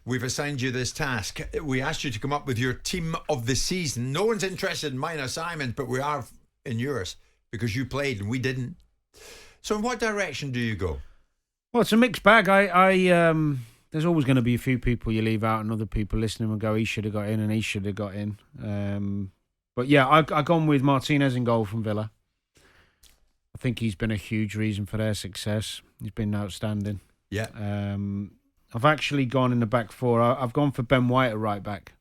we've assigned you this task. We asked you to come up with your team of the season. No one's interested in mine assignment, but we are in yours because you played and we didn't. So in what direction do you go? Well, it's a mixed bag. There's always going to be a few people you leave out and other people listening will go, he should have got in and he should have got in. But yeah, I've gone with Martinez in goal from Villa. I think he's been a huge reason for their success. He's been outstanding. Yeah. I've actually gone in the back four. I've gone for Ben White at right back.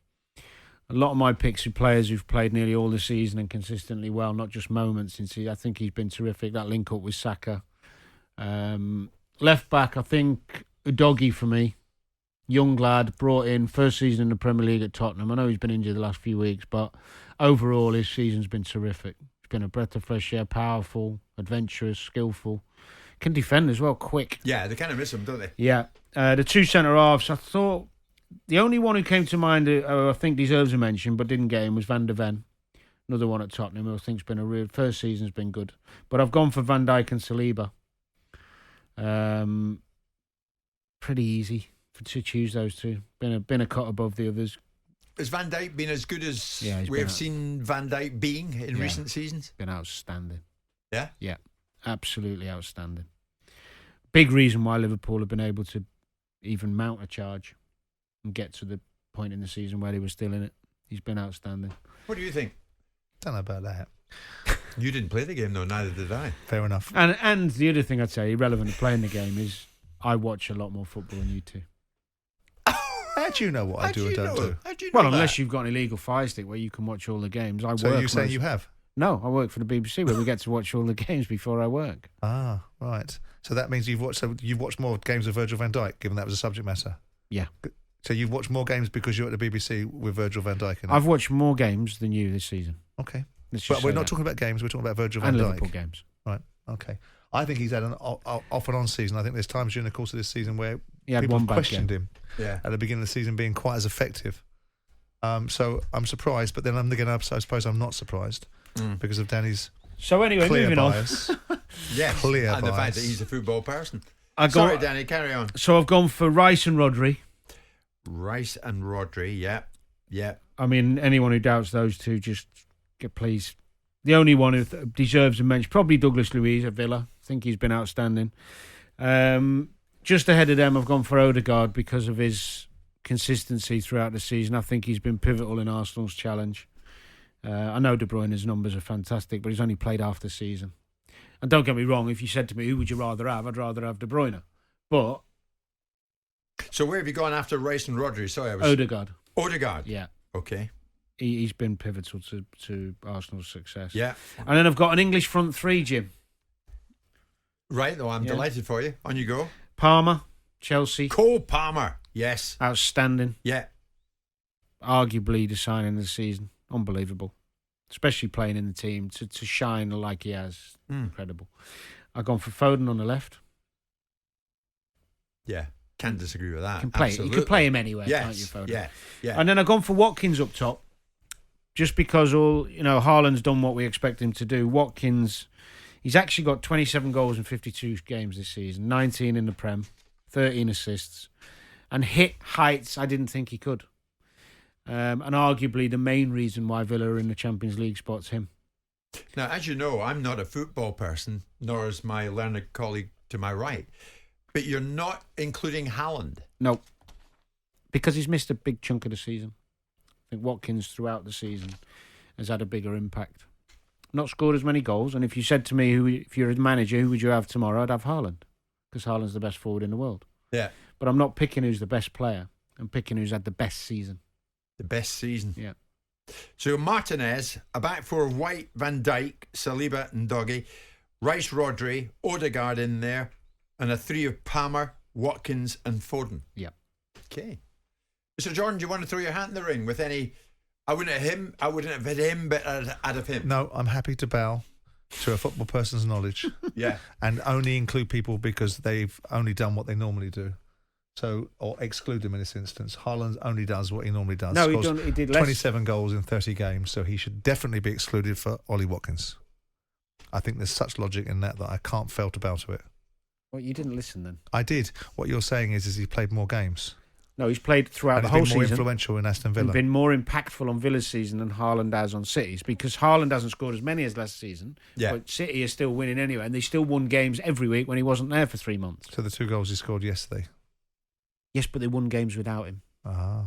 A lot of my picks are players who've played nearly all the season and consistently well, not just moments. I think he's been terrific. That link up with Saka. Left back, I think Udogie for me. Young lad, brought in, first season in the Premier League at Tottenham. I know he's been injured the last few weeks, but overall his season's been terrific. He's been a breath of fresh air, powerful, adventurous, skillful. Can defend as well, quick. Yeah, they kind of miss him, don't they? Yeah. The two centre-halves, I thought the only one who came to mind who I think deserves a mention but didn't get him was Van der Ven. Another one at Tottenham who I think's been a real... First season's been good. But I've gone for Van Dijk and Saliba. Pretty easy to choose those two. Been a cut above the others. Has Van Dijk been as good as he's we have seen Van Dijk being in recent seasons? Been outstanding. Yeah? Yeah, absolutely outstanding. Big reason why Liverpool have been able to even mount a charge and get to the point in the season where they were still in it. He's been outstanding. What do you think? Don't know about that. You didn't play the game though, neither did I. Fair enough. And the other thing I'd say, irrelevant to playing the game, is I watch a lot more football than you two. How do you know what I do or don't do? How do you know Unless you've got an illegal Fire Stick where you can watch all the games. So you're saying you have? No, I work for the BBC where we get to watch all the games before I work. Ah, right. So that means you've watched more games of Virgil van Dijk, given that was a subject matter. Yeah. So you've watched more games because you're at the BBC with Virgil van Dijk in it? I've watched more games than you this season. Okay. But we're not talking about games, we're talking about Virgil van Dijk. And Liverpool games. Right, okay. I think he's had an off and on season. I think there's times during the course of this season where people have questioned him at the beginning of the season being quite as effective. So I'm surprised, but then I suppose I'm not surprised because of Danny's clear moving bias. On. Yes, clear and bias. the fact that he's a football person. Sorry, Danny, carry on. So I've gone for Rice and Rodri. Rice and Rodri, yeah. I mean, anyone who doubts those two, just please. The only one who deserves a mention, probably Douglas Luiz at Villa. I think he's been outstanding. Just ahead of them, I've gone for Odegaard because of his consistency throughout the season. I think he's been pivotal in Arsenal's challenge. I know De Bruyne's numbers are fantastic, but he's only played half the season. And don't get me wrong, if you said to me, who would you rather have? I'd rather have De Bruyne. But... So where have you gone after Rice and Rodri? Sorry, Odegaard. Odegaard? Yeah. Okay. He's been pivotal to Arsenal's success. Yeah. And then I've got an English front three, Jim. Right, though, I'm delighted for you. On you go. Palmer, Chelsea. Cole Palmer, yes. Outstanding. Yeah. Arguably the signing of the season. Unbelievable. Especially playing in the team. To shine like he has. Incredible. I've gone for Foden on the left. Yeah. Can't disagree with that. You can play him anywhere, can't you, Foden? Yeah. And then I've gone for Watkins up top. Just because Haaland's done what we expect him to do. Watkins, he's actually got 27 goals in 52 games this season, 19 in the Prem, 13 assists, and hit heights I didn't think he could. And arguably the main reason why Villa are in the Champions League spot's him. Now, as you know, I'm not a football person, nor is my learned colleague to my right. But you're not including Haaland. No, because he's missed a big chunk of the season. I think Watkins throughout the season has had a bigger impact. Not scored as many goals, and if you said to me, if you're a manager, who would you have tomorrow? I'd have Haaland, because Haaland's the best forward in the world. Yeah. But I'm not picking who's the best player. I'm picking who's had the best season. The best season. Yeah. So Martinez, a back four of White, Van Dijk, Saliba and Doggy, Rice, Rodri, Odegaard in there, and a three of Palmer, Watkins and Foden. Yeah. Okay. Mr. Jordan, do you want to throw your hat in the ring with any... I wouldn't have hit him, but out of him. No, I'm happy to bow to a football person's knowledge. Yeah. And only include people because they've only done what they normally do. So, or exclude them in this instance. Haaland only does what he normally does. No, he did less. 27 goals in 30 games, so he should definitely be excluded for Ollie Watkins. I think there's such logic in that I can't fail to bow to it. Well, you didn't listen then. I did. What you're saying is he played more games. No, he's played throughout the And whole he's been more season. influential in Aston Villa. And been more impactful on Villa's season than Haaland has on City's, because Haaland hasn't scored as many as last season. Yeah. But City is still winning anyway, and they still won games every week when he wasn't there for 3 months. So the 2 goals he scored yesterday. Yes, but they won games without him. Ah.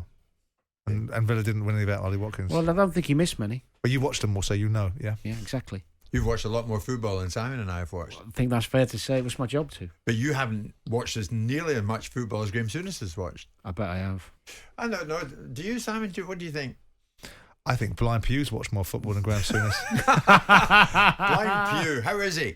And Villa didn't win any without Ollie Watkins. Well, I don't think he missed many. But you watched them more, so you know, yeah? Yeah, exactly. You've watched a lot more football than Simon and I have watched. I think that's fair to say. It was my job to. But you haven't watched as nearly as much football as Graham Souness has watched. I bet I have. I don't know. Do you, Simon? What do you think? I think Blind Pew's watched more football than Graham Souness. Blind Pew, how is he?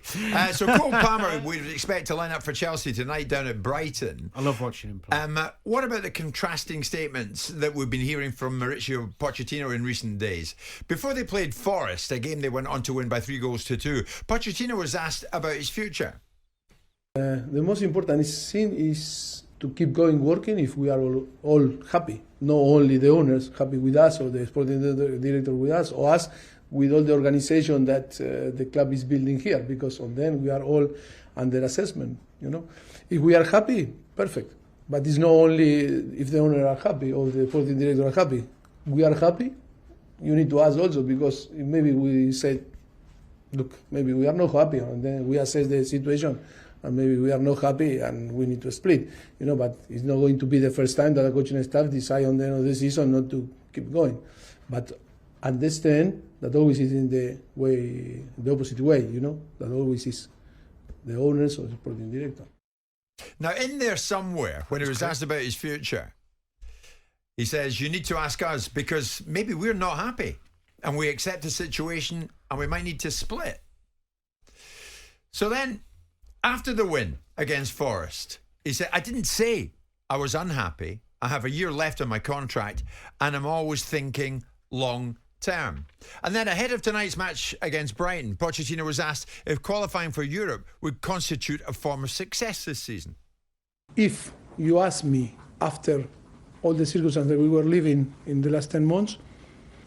So Cole Palmer, we'd expect to line up for Chelsea tonight down at Brighton. I love watching him play. What about the contrasting statements that we've been hearing from Mauricio Pochettino in recent days? Before they played Forest, a game they went on to win by 3-2, Pochettino was asked about his future. The most important thing is to keep going working if we are all happy. Not only the owners happy with us or the sporting director with us or us with all the organization that the club is building here, because on then we are all under assessment. If we are happy, perfect. But it's not only if the owners are happy or the sporting director are happy. We are happy. You need to ask also, because maybe we said, look, maybe we are not happy, and then we assess the situation. And maybe we are not happy and we need to split, but it's not going to be the first time that the coaching staff decide on the end of the season not to keep going. But understand that always is in the opposite way, that always is the owners or the sporting director. Now, in there somewhere, when he was asked about his future, he says, you need to ask us, because maybe we're not happy and we accept the situation and we might need to split. So then, after the win against Forest, he said, I didn't say I was unhappy. I have a year left on my contract and I'm always thinking long term. And then ahead of tonight's match against Brighton, Pochettino was asked if qualifying for Europe would constitute a form of success this season. If you ask me, after all the circumstances that we were living in the last 10 months,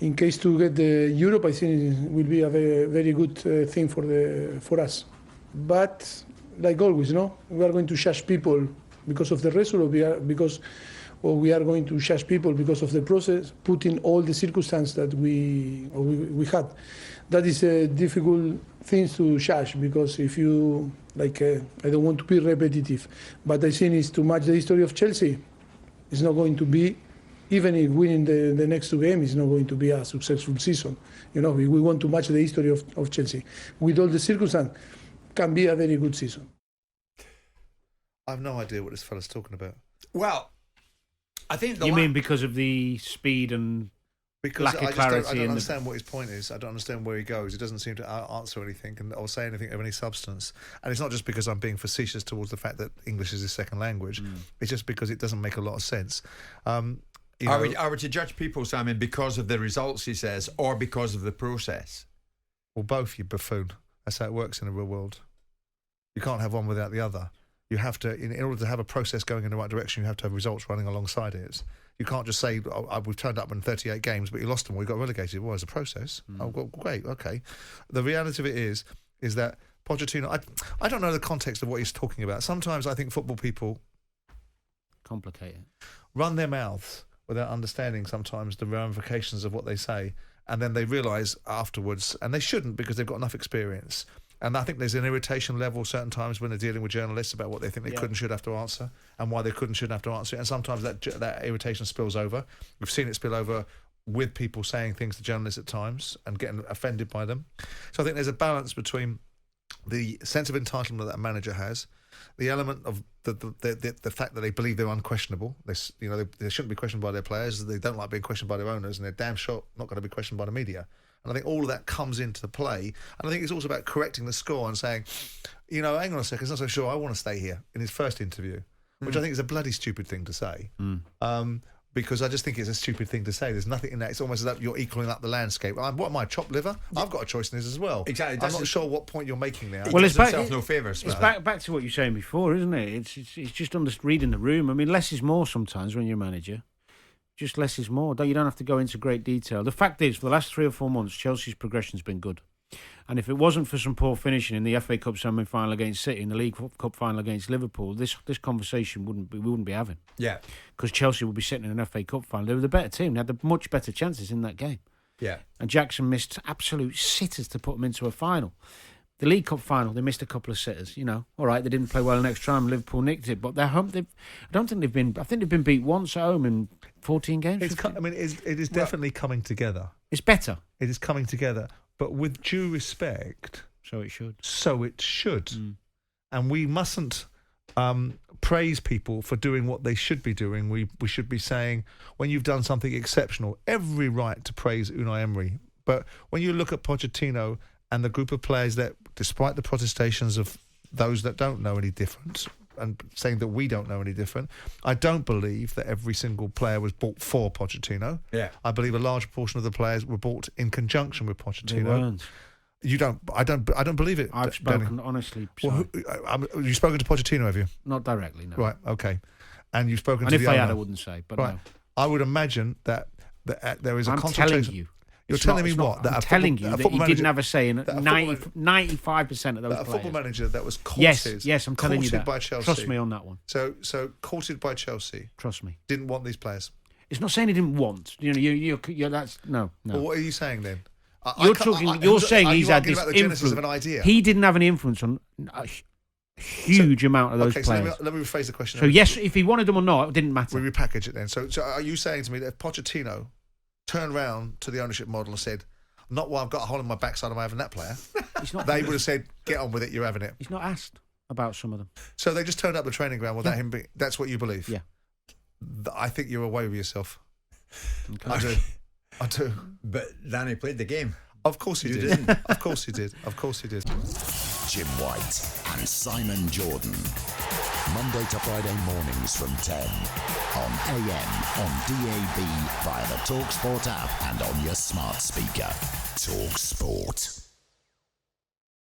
in case to get the Europe, I think it will be a very, very good thing for us. But like always, we are going to judge people because of the result, or we are going to judge people because of the process, putting all the circumstances that we had. That is a difficult thing to judge, because if you, I don't want to be repetitive, but I think it's to match the history of Chelsea. It's not going to be, even if winning the next 2 games, it's not going to be a successful season. We want to match the history of Chelsea. With all the circumstances, can be a very good season. I have no idea what this fella's talking about. Well, I think you mean because of the speed and lack of clarity? I don't understand what his point is. I don't understand where he goes. He doesn't seem to answer anything or say anything of any substance. And it's not just because I'm being facetious towards the fact that English is his second language. It's just because it doesn't make a lot of sense. Are we to judge people, Simon, because of the results, he says, or because of the process? Well, both, you buffoon. That's how it works in the real world. You can't have one without the other. You have to, in order to have a process going in the right direction, you have to have results running alongside it. You can't just say, we've turned up in 38 games, but you lost them or you got relegated. Well, it's a process. Oh, well, great, okay. The reality of it is that Pochettino, I don't know the context of what he's talking about. Sometimes I think football people complicate it, run their mouths without understanding sometimes the ramifications of what they say, and then they realise afterwards, and they shouldn't because they've got enough experience. And I think there's an irritation level certain times when they're dealing with journalists about what they think they could and should have to answer, and why they could and shouldn't have to answer it. And sometimes that irritation spills over. We've seen it spill over with people saying things to journalists at times and getting offended by them. So I think there's a balance between the sense of entitlement that a manager has, the element of the fact that they believe they're unquestionable. They shouldn't be questioned by their players. They don't like being questioned by their owners, and they're damn sure not going to be questioned by the media. And I think all of that comes into play. And I think it's also about correcting the score and saying, hang on a second, it's not so sure I want to stay here, in his first interview, which I think is a bloody stupid thing to say. Because I just think it's a stupid thing to say. There's nothing in that. It's almost as if you're equaling up the landscape. What am I, chopped liver? I've got a choice in this as well. Exactly. I'm not sure what point you're making there. Well, it's no favours. It's back to what you were saying before, isn't it? It's just reading the room. I mean, less is more sometimes when you're a manager. Just less is more. You don't have to go into great detail. The fact is, for the last 3 or 4 months, Chelsea's progression's been good. And if it wasn't for some poor finishing in the FA Cup semi-final against City and the League Cup final against Liverpool, this conversation we wouldn't be having. Yeah. Because Chelsea would be sitting in an FA Cup final. They were the better team. They had the much better chances in that game. Yeah. And Jackson missed absolute sitters to put them into a final. The League Cup final, they missed a couple of sitters. All right, they didn't play well next time. Liverpool nicked it, but they're home. I think they've been beat once at home in 14 games. It is definitely coming together. It's better. It is coming together, but with due respect. So it should. And we mustn't praise people for doing what they should be doing. We should be saying, when you've done something exceptional, every right to praise Unai Emery. But when you look at Pochettino and the group of players that, despite the protestations of those that don't know any different and saying that we don't know any different, I don't believe that every single player was bought for Pochettino. Yeah. I believe a large portion of the players were bought in conjunction with Pochettino. They weren't. You don't. I don't believe it. I've spoken Danny. honestly. Well, you've spoken to Pochettino, have you? Not directly, no. Right. Okay. And you've spoken and to if the I owner. had, I wouldn't say. But right. no. I would imagine that there is a I'm concentration. telling you. You're telling me what? I'm telling you that he didn't have a say in 95% of those players. A football manager that was courted. Yes, I'm telling you that. By Chelsea. Trust me on that one. So courted by Chelsea. Trust me. Didn't want these players. It's not saying he didn't want. You're that's no. Well, what are you saying then? You're saying he's had this about the genesis influence. of an idea. He didn't have any influence on a huge amount of those players. So let me rephrase the question. So yes, if he wanted them or not, it didn't matter. We repackage it then. So are you saying to me that if Pochettino turned round to the ownership model and said, "Not while I've got a hole in my backside, am I having that player?" They would have said, "Get on with it, you're having it." He's not asked about some of them. So they just turned up the training ground without him being. That's what you believe. Yeah. I think you're away with yourself. Okay. I do. But Danny played the game. Of course he did. Of course he did. Jim White and Simon Jordan. Monday to Friday mornings from 10 on AM, on DAB, via the talkSPORT app and on your smart speaker. talkSPORT.